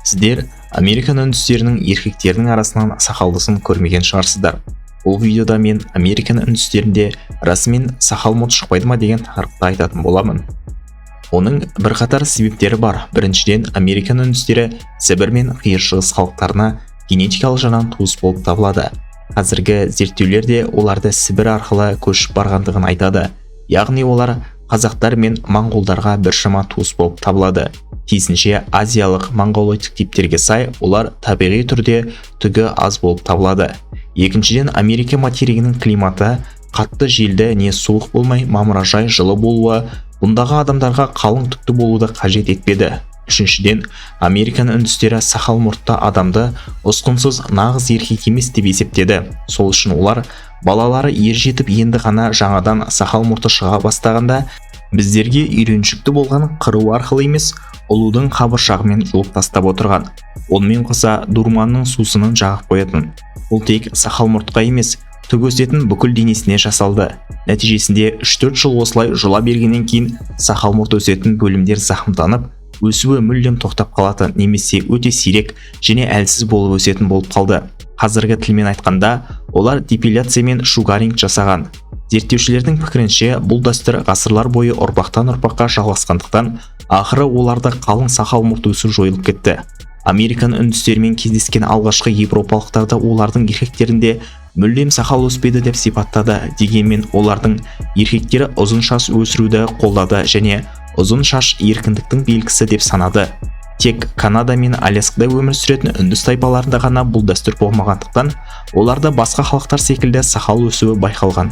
Сіздер Американ үндістерінің еркектерінің арасынан сақалдысын көрмеген шығарсыздар. Бұл видеода мен Американ үндістерінде расымен сақал мұрт шықпайды ма деген тақырыпты айтатын боламын. Оның бірқатар себептері бар. Біріншіден, Американ үндістері Сібір мен Қиыр Шығыс халықтарына генетикалық жағынан туыс болып табылады. Қазіргі зерттеулерде оларды Сібір арқылы көшіп барғандығын айтады. Яғни олар қазақтар мен моңғолдарға біршама туыс болып табылады. Тиісінше азиялық монғолоидтік типтерге сай олар табиғи түрде түгі аз болып табылады. Екіншіден, Америка материгінің климаты қатты желді не суық болмай мамыражай жылы болуы бұндағы адамдарға қалың түкті болуды қажет етпеді. Үшіншіден, Американ үндістері сақал мұртты адамды ұсқынсыз нағыз еркек емес деп есептеді. Сол үшін олар балалары ержетіп енді ғана жаңадан сақал мұрты шыға бастағанда біздерге үйреншікті болған қыру арқылы емес, ұлудың қабыршағымен жұлып тастап отырған. Онымен қоса дурманның сусынын жағып қоятын. Бұл тек сақал мұртқа емес, түк өсетін бүкіл денесіне жасалды. Нәтижесінде 3-4 жыл осылай жұла бергеннен кейін сақал мұрт өсетін бөлімдер зақымданып, өсуі мүлдем тоқтап қалатын немесе өте сирек және әлсіз болып өсетін болып қалды. Қазіргі тілмен айтқанда, олар депиляция мен шугаринг жасаған. Зерттеушілердің пікірінше, бұл дәстүр ғасырлар бойы ұрпақтан ұрпаққа жалғасқандықтан, ақыры оларда қалың сақал мұрт өсу жойылып кетті. Американ үндістерімен кездескен алғашқы европалықтарды олардың еркектерінде мүлдем сақал өспеді деп сипаттады. Дегенмен олардың еркектері ұзын шаш өсіруді қолдады және ұзын шаш еркіндіктің белгісі деп санады. Тек Канада мен Аляскада өмір сүретін үндіс тайпаларында ғана бұл дәстүр болмағандықтан, оларда басқа халықтар секілді сақал өсуі байқалған.